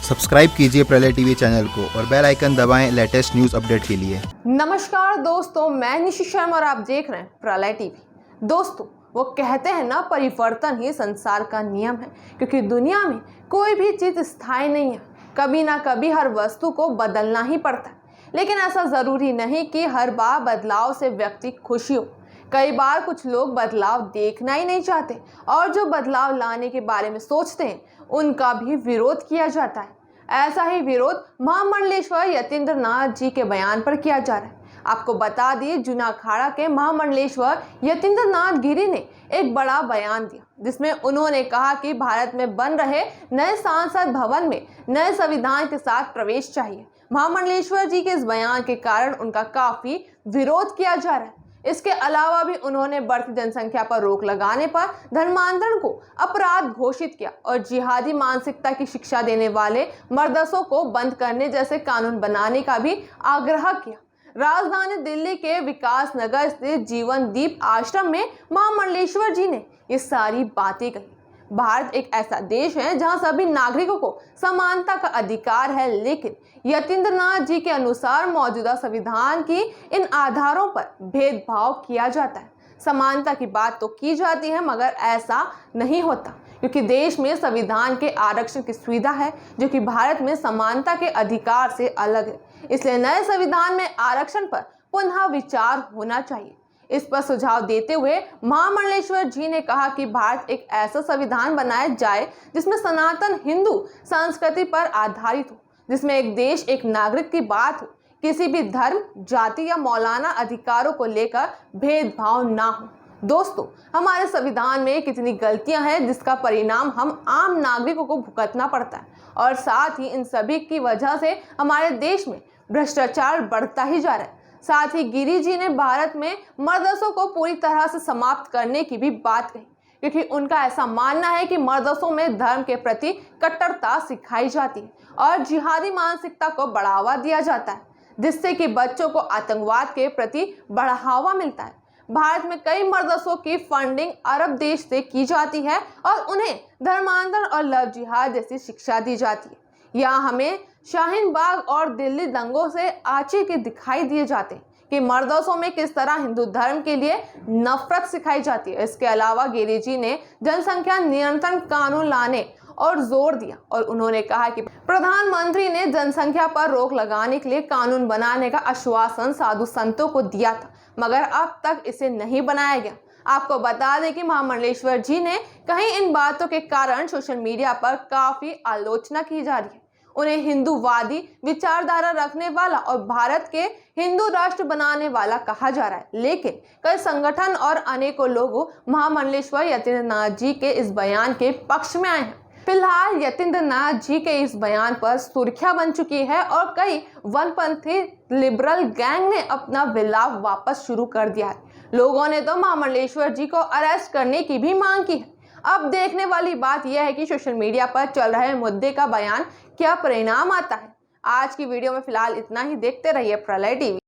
Subscribe कीजिए प्रलय TV channel को और बेल आइकन दबाएं लेटेस्ट न्यूज़ अपडेट के लिए। नमस्कार दोस्तों, मैं निशि शर्मा और आप देख रहे हैं प्रलय टीवी। दोस्तों, वो कहते हैं ना, परिवर्तन ही संसार का नियम है, क्योंकि दुनिया में कोई भी चीज़ स्थायी नहीं है। कभी ना कभी हर वस्तु को बदलना ही पड़ता है, लेकिन ऐसा ज़रूरी नहीं कि हर बार बदलाव से व्यक्ति खुश हो। कई बार कुछ लोग बदलाव देखना ही नहीं चाहते और जो बदलाव लाने के बारे में सोचते हैं उनका भी विरोध किया जाता है। ऐसा ही विरोध महामंडलेश्वर यतीन्द्र नाथ जी के बयान पर किया जा रहा है। आपको बता दिए, जूना अखाड़ा के महामंडलेश्वर यतीन्द्र नाथ गिरी ने एक बड़ा बयान दिया, जिसमें उन्होंने कहा कि भारत में बन रहे नए संसद भवन में नए संविधान के साथ प्रवेश चाहिए। महामंडलेश्वर जी के इस बयान के कारण उनका काफी विरोध किया जा रहा है। इसके अलावा भी उन्होंने बढ़ती जनसंख्या पर रोक लगाने पर धर्मांतरण को अपराध घोषित किया और जिहादी मानसिकता की शिक्षा देने वाले मदरसों को बंद करने जैसे कानून बनाने का भी आग्रह किया। राजधानी दिल्ली के विकास नगर स्थित जीवन दीप आश्रम में महामंडलेश्वर जी ने ये सारी बातें कही। भारत एक ऐसा देश है जहां सभी नागरिकों को समानता का अधिकार है, लेकिन यतीन्द्र नाथ जी के अनुसार मौजूदा संविधान की इन आधारों पर भेदभाव किया जाता है। समानता की बात तो की जाती है, मगर ऐसा नहीं होता, क्योंकि देश में संविधान के आरक्षण की सुविधा है, जो कि भारत में समानता के अधिकार से अलग है। इसलिए नए संविधान में आरक्षण पर पुनः विचार होना चाहिए। इस पर सुझाव देते हुए महामंडलेश्वर जी ने कहा कि भारत एक ऐसा संविधान बनाया जाए जिसमें सनातन हिंदू संस्कृति पर आधारित हो, जिसमें एक देश एक नागरिक की बात हो, किसी भी धर्म, जाति या मौलाना अधिकारों को लेकर भेदभाव ना हो। दोस्तों, हमारे संविधान में कितनी गलतियां हैं जिसका परिणाम हम आम नागरिकों को भुगतना पड़ता है, और साथ ही इन सभी की वजह से हमारे देश में भ्रष्टाचार बढ़ता ही जा रहा है। साथ ही गिरी जी ने भारत में मदरसों को पूरी तरह से समाप्त करने की भी बात कही, क्योंकि उनका ऐसा मानना है कि मदरसों में धर्म के प्रति कट्टरता सिखाई जाती है और जिहादी मानसिकता को बढ़ावा दिया जाता है, जिससे कि बच्चों को आतंकवाद के प्रति बढ़ावा मिलता है। भारत में कई मदरसों की फंडिंग अरब देश से की जाती है और उन्हें धर्मांतरण और लव जिहाद जैसी शिक्षा दी जाती है। यहाँ हमें शाहीन बाग और दिल्ली दंगों से आंचे के दिखाई दिए जाते हैं कि मदरसों में किस तरह हिंदू धर्म के लिए नफरत सिखाई जाती है। इसके अलावा गिरी जी ने जनसंख्या नियंत्रण कानून लाने और जोर दिया और उन्होंने कहा कि प्रधानमंत्री ने जनसंख्या पर रोक लगाने के लिए कानून बनाने का आश्वासन साधु संतों को दिया था, मगर अब तक इसे नहीं बनाया गया। आपको बता दें कि महामंडलेश्वर जी ने कहीं इन बातों के कारण सोशल मीडिया पर काफी आलोचना की जा रही है। उन्हें हिंदूवादी विचारधारा रखने वाला और भारत के हिंदू राष्ट्र बनाने वाला कहा जा रहा है, लेकिन कई संगठन और अनेकों लोग महामंडलेश्वर यतीन्द्र नाथ जी के इस बयान के पक्ष में आए हैं। फिलहाल यतीन्द्र नाथ जी के इस बयान पर सुर्खियां बन चुकी है और कई वनपंथी लिबरल गैंग ने अपना विलाप वापस शुरू कर दिया है। लोगों ने तो महामंडलेश्वर जी को अरेस्ट करने की भी मांग की है। अब देखने वाली बात यह है कि सोशल मीडिया पर चल रहे मुद्दे का बयान क्या परिणाम आता है। आज की वीडियो में फिलहाल इतना ही। देखते रहिए प्रलय टीवी।